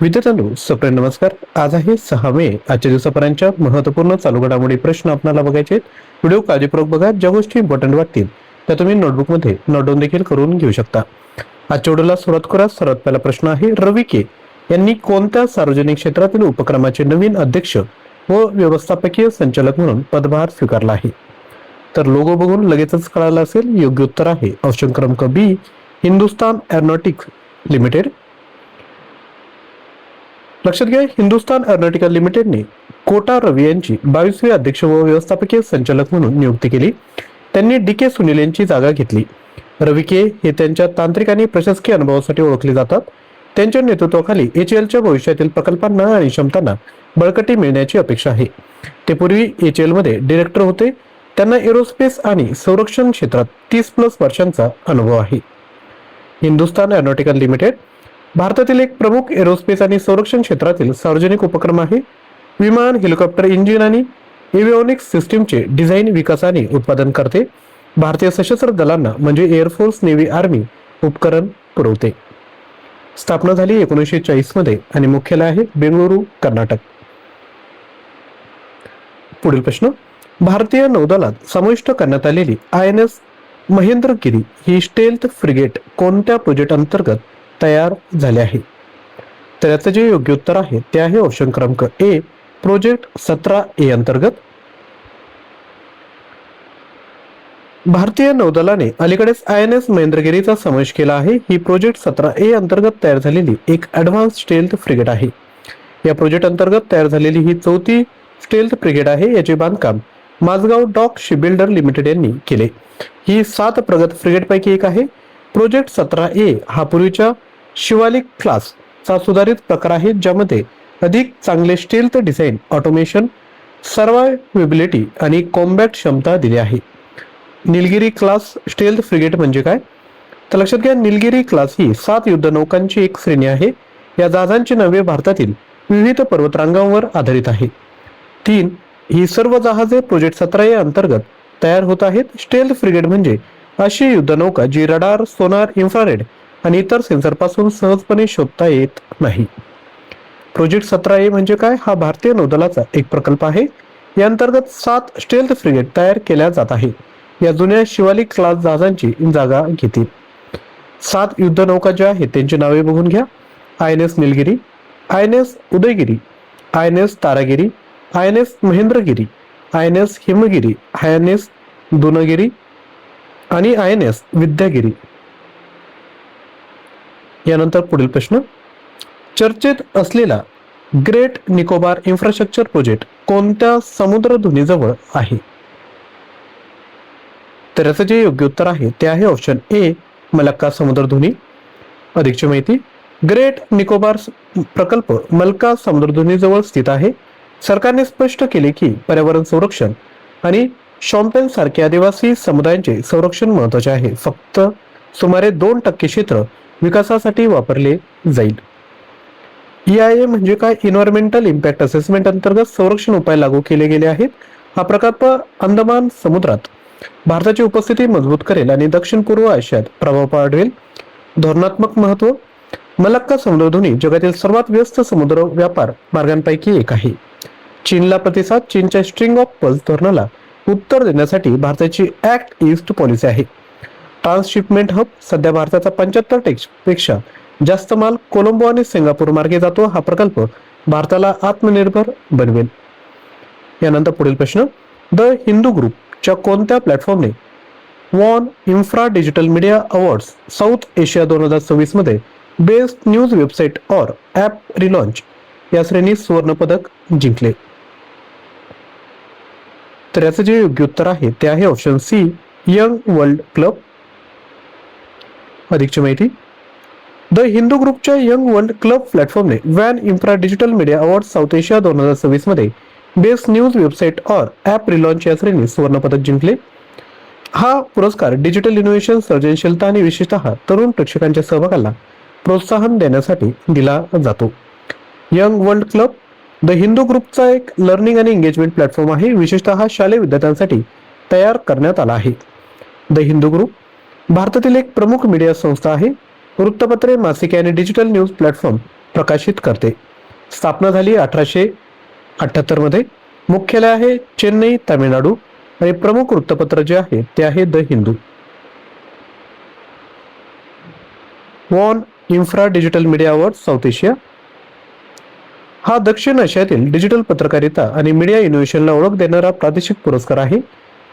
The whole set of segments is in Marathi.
विद्यार्थ्यांनो, सप्रेम नमस्कार. आज आहे 6 मे. आजच्या दिवसापर्यंतच्या महत्त्वपूर्ण चालू घडामोडी प्रश्न आपल्याला बघायचे. व्हिडिओ काळजीपूर्वक बघा. ज्या गोष्टी इम्पॉर्टंट वाटतील त्या तुम्ही नोटबुकमध्ये नोट डाऊन देखील करून घेऊ शकता. आजच्या व्हिडिओला सुरुवात करा. सर्वात पहिला प्रश्न आहे, रवी के यांनी कोणत्या सार्वजनिक क्षेत्रातील उपक्रमाचे नवीन अध्यक्ष व व्यवस्थापकीय संचालक म्हणून पदभार स्वीकारला आहे? तर लोगो बघून लगेचच कळालं असेल. योग्य उत्तर आहे ऑप्शन क्रमांक बी, हिंदुस्तान एरोनॉटिक्स लिमिटेड. लक्षात घ्या, हिंदुस्तान एरोनॉटिकल लिमिटेडने कोटा रवी यांची 22वे अध्यक्ष व व्यवस्थापकीय संचालक म्हणून नियुक्ती केली. त्यांनी डी के सुनील यांची जागा घेतली. रवी के हे त्यांच्या तांत्रिक आणि प्रशासकीय अनुभवासाठी ओळखले जातात. त्यांच्या नेतृत्वाखाली HALच्या भविष्यातील प्रकल्पांना आणि क्षमतांना बळकटी मिळण्याची अपेक्षा आहे. ते पूर्वी HAL मध्ये डिरेक्टर होते. त्यांना एरोस्पेस आणि संरक्षण क्षेत्रात 30+ वर्षांचा अनुभव आहे. हिंदुस्तान एरोनॉटिकल लिमिटेड भारतातील एक प्रमुख एरोस्पेस आणि संरक्षण क्षेत्रातील सार्वजनिक उपक्रम आहे. विमान, हेलिकॉप्टर इंजिन आणि एव्हिओनिक्स सिस्टीमचे डिझाईन, विकास आणि उत्पादन करते. भारतीय सशस्त्र दलांना म्हणजे एअरफोर्स, नेव्ही, आर्मी उपकरण पुरवते. स्थापना झाली 1940 मध्ये आणि मुख्यालय आहे बेंगळुरू, कर्नाटक. पुढील प्रश्न, भारतीय नौदलात समाविष्ट करण्यात आलेली INS महेंद्रगिरी ही स्टेल्थ फ्रिगेट कोणत्या प्रोजेक्ट अंतर्गत तयार झाले आहे? तर याचं जे योग्य उत्तर आहे ते आहे ऑप्शन क्रमांक ए, प्रोजेक्ट 17A अंतर्गत. भारतीय नौदलाने अलीकडेच INS महेंद्रगिरीचा समावेश केला आहे. ही प्रोजेक्ट 17A अंतर्गत तयार झालेली एक ॲडव्हान्स स्टेल्थ फ्रिगेट आहे. या प्रोजेक्ट अंतर्गत तयार झालेली ही 4थी स्टेल्थ फ्रिगेट आहे. याचे बांधकाम माझगाव डॉक शिपबिल्डर लिमिटेड यांनी केले. ही 7 प्रगत फ्रिगेटपैकी एक आहे. प्रोजेक्ट 17A हा पूर्वीच्या शिवालिक क्लास चा सुधारित प्रकार आहे, ज्यामध्ये अधिक चांगले स्टेल्थ डिझाईन, ऑटोमेशन, सर्वायव्हिबिलिटी आणि कॉम्बॅट क्षमता दिली आहे. निलगिरी क्लास स्टेल्थ फ्रिगेट म्हणजे काय? तर लक्षात घ्या, निलगिरी क्लास ही 7 युद्धनौकांची एक श्रेणी आहे. या जहाजांची नावे भारतातील विविध पर्वतरांगांवर आधारित आहे. 3 ही सर्व जहाजे प्रोजेक्ट 17A अंतर्गत तयार होत आहेत. स्टेल्थ फ्रिगेट म्हणजे अशी युद्धनौका जी रडार, सोनार, इन्फ्रारेड आणि इतर सेन्सरपासून सहजपणे शोधता येत नाही. प्रोजेक्ट 17A म्हणजे काय? हा भारतीय नौदलाचा एक प्रकल्प आहे. या अंतर्गत 7 स्टेल्थ फ्रिगेट तयार केल्या जात आहे. या जुन्या शिवालिक क्लास जहाजांची जागा घेतील. 7 युद्धनौका ज्या आहेत त्यांची नावे बघून घ्या. INS Nilgiri, INS Udayagiri, INS Taragiri, INS Mahendragiri, INS Himgiri, INS दुनगिरी आणि INS विद्यागिरी. यानंतर पुढील प्रश्न, चर्चेत असलेला ग्रेट निकोबार इन्फ्रास्ट्रक्चर प्रोजेक्ट कोणत्या समुद्रधुनीजवळ आहे? तर याचं जे योग्य उत्तर आहे ते आहे ऑप्शन ए, मलक्का समुद्रधुनी. अधिकची माहिती, ग्रेट निकोबार प्रकल्प मलक्का समुद्रधुनीजवळ स्थित आहे. सरकारने स्पष्ट केले की पर्यावरण संरक्षण आणि शॉम्पेन सारख्या आदिवासी समुदायांचे संरक्षण महत्वाचे आहे. फक्त सुमारे 2% क्षेत्र विकासासाठी वापरले जाईल. EIA म्हणजे काय? एन्व्हायरमेंटल इम्पॅक्ट असेसमेंट अंतर्गत संरक्षण उपाय लागू केले गेले आहेत. हा प्रकल्प अंदमान समुद्रात भारताची उपस्थिती मजबूत करेल आणि दक्षिण पूर्व आशियात प्रभाव पाडवेल. धोरणात्मक महत्व, मलक्का समुद्रधुनी जगातील सर्वात व्यस्त समुद्र व्यापार मार्गांपैकी एक आहे. चीनला प्रतिसाद, चीनच्या स्ट्रिंग ऑफ पर्ल्स धोरणाला उत्तर देण्यासाठी भारताची ऍक्ट ईस्ट पॉलिसी आहे. ट्रान्सशिपमेंट हब, सध्या भारताचा 75% पेक्षा जास्त माल कोलंबो आणि सिंगापूर मार्गे जातो. हा प्रकल्प भारताला आत्मनिर्भर बनवेल. यानंतर पुढील प्रश्न, द हिंदू ग्रुपच्या कोणत्या प्लॅटफॉर्मने वॉन IFRA digital media awards South Asia 2026 मध्ये बेस्ट न्यूज वेबसाईट और ॲप रिलॉन्च या श्रेणीत सुवर्ण पदक जिंकले? तर याचं जे योग्य उत्तर आहे ते आहे option C, Young World Club. अधिकची माहिती, द हिंदू ग्रुपच्या यंग वर्ल्ड क्लब प्लॅटफॉर्मने वॅन IFRA digital media award South Asia 2026 मध्ये बेस्ट न्यूज वेबसाईट और ॲप रिलॉन्च या श्रेणीत सुवर्ण पदक जिंकले. हा पुरस्कार डिजिटल इनोव्हेशन, सर्जनशीलता आणि विशेषतः तरुण प्रेक्षकांच्या सहभागाला प्रोत्साहन देण्यासाठी दिला जातो. Young World club the Hindu ग्रुपचा एक लर्निंग आणि एंगेजमेंट प्लॅटफॉर्म आहे. विशेषतः शालेय विद्यार्थ्यांसाठी तयार करण्यात आला आहे. द हिंदू ग्रुप भारतातील एक प्रमुख मीडिया संस्था आहे. वृत्तपत्रे, मासिके आणि डिजिटल न्यूज प्लॅटफॉर्म प्रकाशित करते. स्थापना झाली 1878 मध्ये. मुख्यालय आहे चेन्नई, तामिळनाडू आणि प्रमुख वृत्तपत्र जे आहे ते आहे द हिंदू. वॉन IFRA digital media award South Asia हा दक्षिण आशियातील डिजिटल पत्रकारिता आणि मीडिया इनोव्हेशनला ओळख देणारा प्रादेशिक पुरस्कार आहे.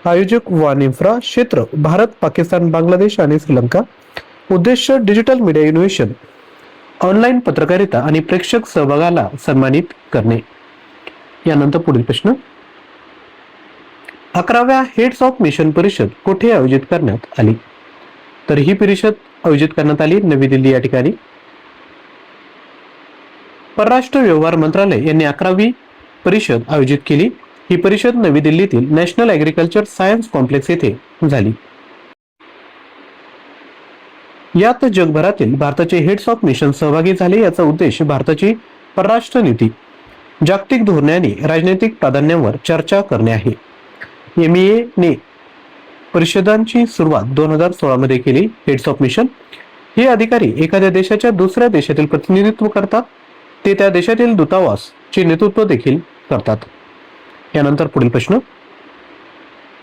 आयोजक वॉन इन्फ्रा. क्षेत्र भारत, पाकिस्तान, बांगलादेश आणि श्रीलंका. उद्देश डिजिटल मीडिया इनोव्हेशन, ऑनलाईन पत्रकारिता आणि प्रेक्षक सहभागाला सन्मानित करणे. यानंतर पुढील प्रश्न. 11व्या हेड्स ऑफ मिशन परिषद कुठे आयोजित करण्यात आली? तर ही परिषद आयोजित करण्यात आली नवी दिल्ली या ठिकाणी. परराष्ट्र व्यवहार मंत्रालय यांनी 11वी परिषद आयोजित केली. ही परिषद नवी दिल्लीतील नॅशनल ॲग्रिकल्चर सायन्स कॉम्प्लेक्स येथे झाली. यात जगभरातील भारताचे हेड्स ऑफ मिशन सहभागी झाले. याचा उद्देश भारताची परराष्ट्र नीती, जागतिक धोरणे आणि राजनैतिक प्राधान्यांवर चर्चा करणे आहे. MEA ने परिषदांची सुरुवात 2016 मध्ये केली. हेड्स ऑफ मिशन हे अधिकारी एखाद्या देशाच्या दुसऱ्या देशातील प्रतिनिधित्व करतात. ते त्या देशातील दूतावासचे नेतृत्व देखील करतात. यानंतर पुढील प्रश्न.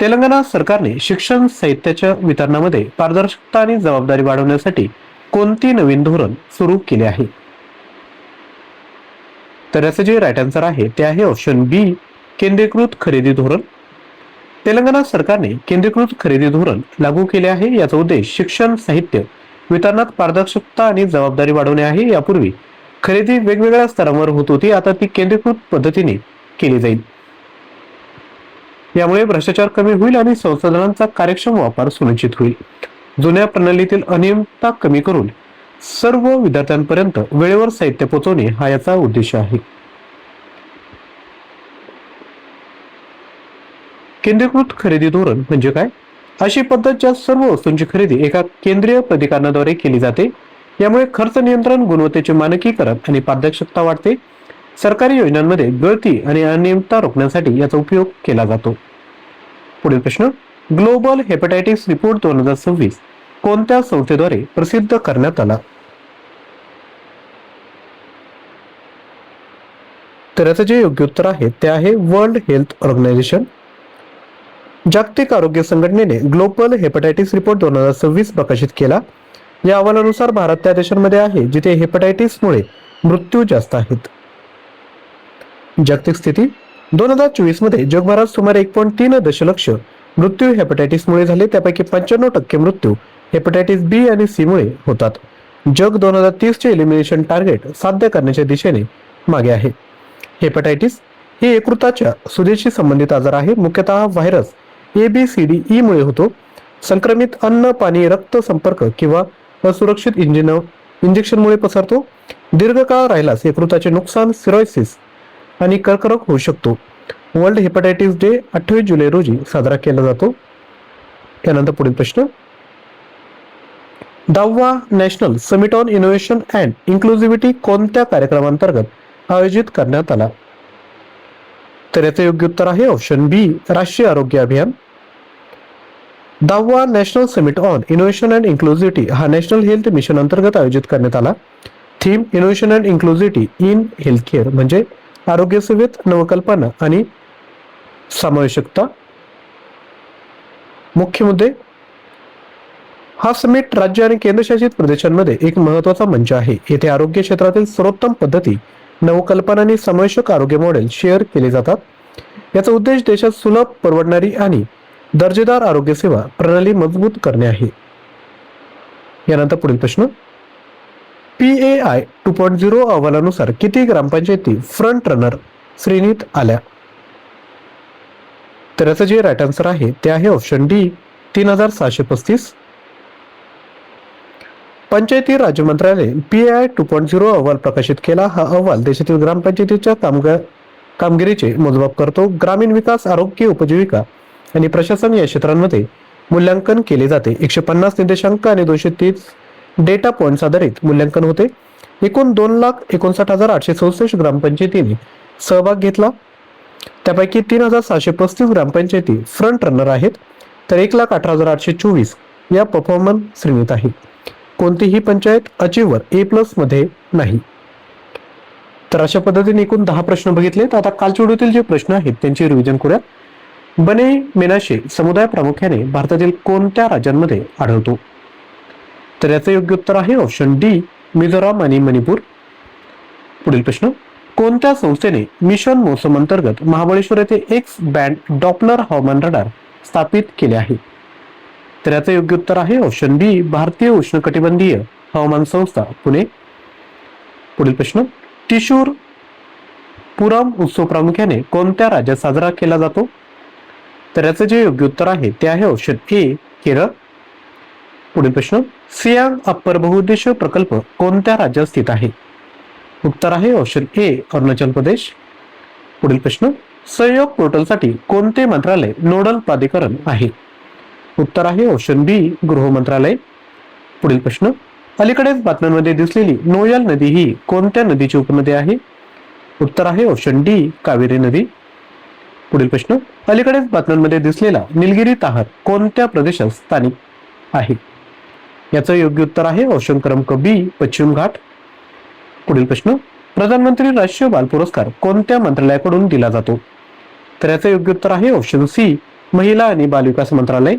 तेलंगणा सरकारने शिक्षण साहित्याच्या वितरणामध्ये पारदर्शकता आणि जबाबदारी वाढवण्यासाठी कोणती नवीन धोरण सुरू केले आहे? तर याचे जे राईट आन्सर आहे ते आहे ऑप्शन बी, केंद्रीकृत खरेदी धोरण. तेलंगणा सरकारने केंद्रीकृत खरेदी धोरण लागू केले आहे. याचा उद्देश शिक्षण साहित्य वितरणात पारदर्शकता आणि जबाबदारी वाढवणे आहे. यापूर्वी खरेदी वेगवेगळ्या स्तरांवर होत होती, आता ती केंद्रीकृत पद्धतीने केली जाईल. यामुळे भ्रष्टाचार कमी होईल आणि संसाधनांचा कार्यक्षम वापर सुनिश्चित होईल. जुन्या प्रणालीतील अनियमितता कमी करून सर्व विद्यार्थ्यांपर्यंत वेळेवर साहित्य पोहोचवणे हा याचा उद्देश आहे. केंद्रीकृत खरेदी धोरण म्हणजे काय? अशी पद्धत ज्यात सर्व वस्तूंची खरेदी एका केंद्रीय प्राधिकरणाद्वारे केली जाते. यामुळे खर्च नियंत्रण, गुणवत्तेचे मानकीकरण आणि पारदर्शकता वाढते. सरकारी योजनांमध्ये गळती आणि अनियमितता रोखण्यासाठी याचा उपयोग केला जातो. पुढील प्रश्न. ग्लोबल हेपॅटायटिस रिपोर्ट 2026 कोणत्या संस्थेद्वारे प्रसिद्ध करण्यात आला? तर याचे जे योग्य उत्तर आहे ते आहे वर्ल्ड हेल्थ ऑर्गनायझेशन. जागतिक आरोग्य संघटनेने ग्लोबल हेपॅटायटिस रिपोर्ट 2026 प्रकाशित केला. या अहवालानुसार भारत त्या देशांमध्ये आहे जिथे हेपॅटायटिसमुळे मृत्यू जास्त आहेत. जागतिक स्थिती. 2024 मध्ये जगभरात सुमारे 1.3 दशलक्ष मृत्यू हेपॅटायटिसमुळे झाले. त्यापैकी 95% मृत्यू हेपॅटायटिस बी आणि सी मुळे होतात. जग 2030 चे एलिमिनेशन टार्गेट साध्य करण्याच्या दिशेने मागे आहे. हेपॅटायटिस हे यकृताच्या सुजेशी संबंधित आजार आहे. मुख्यतः व्हायरस ABCDE मुळे होतो. संक्रमित अन्न, पाणी, रक्त संपर्क किंवा असुरक्षित इंजेक्शनमुळे पसरतो. दीर्घकाळ राहिल्यास यकृताचे नुकसान, सिरोसिस आणि कर्करोग होऊ शकतो. वर्ल्ड हेपॅटायटिस डे 28 जुलै रोजी साजरा केला जातो. त्यानंतर पुढील प्रश्न. 10वा national summit on innovation and inclusivity कोणत्या कार्यक्रमांतर्गत आयोजित करण्यात आला? तर याचे योग्य उत्तर आहे ऑप्शन बी, राष्ट्रीय आरोग्य अभियान. 10वा national summit on innovation and inclusivity हा नॅशनल हेल्थ मिशन अंतर्गत आयोजित करण्यात आला. Theme innovation and inclusivity in healthcare म्हणजे आरोग्य सेवेत नवकल्पना आणि समावेशकता. मुख्य मुद्दे. हा समिट राज्य आणि केंद्रशासित प्रदेशांमध्ये एक महत्त्वाचा मंच आहे. येथे आरोग्य क्षेत्रातील सर्वोत्तम पद्धती, नवकल्पना आणि समावेशक आरोग्य मॉडेल शेअर केले जातात. याचा उद्देश देशात सुलभ, परवडणारी आणि दर्जेदार आरोग्य सेवा प्रणाली मजबूत करणे आहे. यानंतर पुढील प्रश्न. PAI 2.0 अहवालानुसार किती ग्रामपंचायती फ्रंट रनर श्रेणीत आल्या? तर याचं जे राईट आन्सर आहे ते आहे ऑप्शन डी, 3635. पंचायती राज मंत्रालय PAI 2.0 अहवाल प्रकाशित केला. हा अहवाल देशातील ग्रामपंचायतीच्या कामगिरीचे मोजमाप करतो. ग्रामीण विकास, आरोग्य, उपजीविका आणि प्रशासन या क्षेत्रांमध्ये मूल्यांकन केले जाते. 150 निर्देशांक आणि 230 डेटा पॉइंट्स आधारित मूल्यांकन होते. एकूण 2,59,864 ग्रामपंचायतींनी सहभाग घेतला. त्यापैकी 3,635 ग्रामपंचायती फ्रंट रनर आहेत, तर 1,18,824 या परफॉर्मन्स श्रेणीत आहे. कोणतीही पंचायत अचिव्हर A+ मध्ये नाही. तर अशा पद्धतीने एकूण 10 प्रश्न बघितलेत. आता कालच्या व्हिडिओतील जे प्रश्न आहेत त्यांचे रिव्हिजन करूया. बने मेनाशे समुदाय प्रामुख्याने भारतातील कोणत्या राज्यांमध्ये आढळतो? तर याचं योग्य उत्तर आहे ऑप्शन डी, मिझोराम आणि मणिपूर. पुढील प्रश्न, कोणत्या संस्थेने मिशन मोसम अंतर्गत महाबळेश्वर येथे एक्स बँड डॉपलर हवामान रडार स्थापित केले आहे? तर याचं योग्य उत्तर आहे ऑप्शन बी, भारतीय उष्णकटिबंधीय हवामान संस्था, पुणे. पुढील प्रश्न, त्रिशूर पुरम उत्सव प्रामुख्याने कोणत्या राज्यात साजरा केला जातो? तर याचं जे योग्य उत्तर आहे ते आहे ऑप्शन ए, केरळ. पुढील प्रश्न, सियांग अप्पर बहुउद्देशीय प्रकल्प कोणत्या राज्यात स्थित आहे? उत्तर आहे ऑप्शन ए, अरुणाचल प्रदेश. पुढील प्रश्न, सहयोग पोर्टलसाठी कोणते मंत्रालय नोडल प्राधिकरण आहे? उत्तर आहे ऑप्शन बी, गृह मंत्रालय. पुढील प्रश्न, अलीकडेच बातम्यांमध्ये दिसलेली नोयल नदी ही कोणत्या नदीची उपनदी आहे? उत्तर आहे ऑप्शन डी, कावेरी नदी. पुढील प्रश्न, अलीकडेच बातम्यांमध्ये दिसलेला निलगिरी ताहर कोणत्या प्रदेशात स्थानिक आहे? याचं योग्य उत्तर आहे ऑप्शन क्रमांक बी, पश्चिम घाट. पुढील प्रश्न, प्रधानमंत्री राष्ट्रीय बाल पुरस्कार कोणत्या मंत्रालयाकडून दिला जातो? तर याचं योग्य उत्तर आहे ऑप्शन सी, महिला आणि बाल विकास मंत्रालय.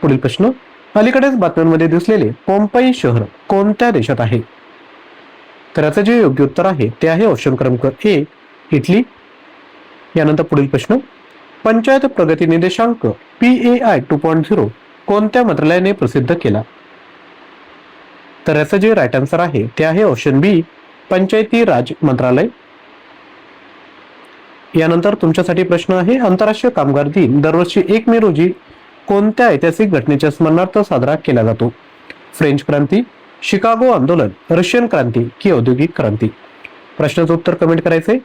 पुढील प्रश्न, अलीकडेच बातम्यांमध्ये दिसलेले पोम्पई शहर कोणत्या देशात आहे? तर याचं जे योग्य उत्तर आहे ते आहे ऑप्शन क्रमांक ए, इटली. यानंतर पुढील प्रश्न, पंचायत प्रगती निर्देशांक PAI 2.0 कोणत्या मंत्रालयाने प्रसिद्ध केला? तर याचं जे राईट आन्सर आहे ते आहे ऑप्शन बी, पंचायती राज मंत्रालय. यानंतर तुमच्यासाठी प्रश्न आहे, आंतरराष्ट्रीय कामगार दिन दरवर्षी 1 मे रोजी कोणत्या ऐतिहासिक घटनेच्या स्मरणार्थ साजरा केला जातो? फ्रेंच क्रांती, शिकागो आंदोलन, रशियन क्रांती की औद्योगिक क्रांती? प्रश्नाचं उत्तर कमेंट करायचंय.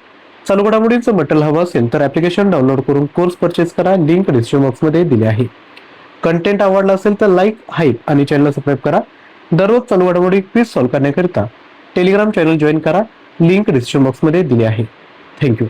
चालू घडामोडींचं मटेरियल हवं असेल तर ऍप्लिकेशन डाउनलोड करून कोर्स परचेस करा. लिंक डिस्क्रिप्शन बॉक्समध्ये दिली आहे. कंटेंट आवडला असेल तर लाईक, हाईप आणि चॅनल सबस्क्राईब करा. दररोज चालू घडामोडी क्विज सॉल्व्ह करण्याकरिता टेलिग्राम चॅनल जॉईन करा. लिंक डिस्क्रिप्शन बॉक्समध्ये दिली आहे. थँक्यू.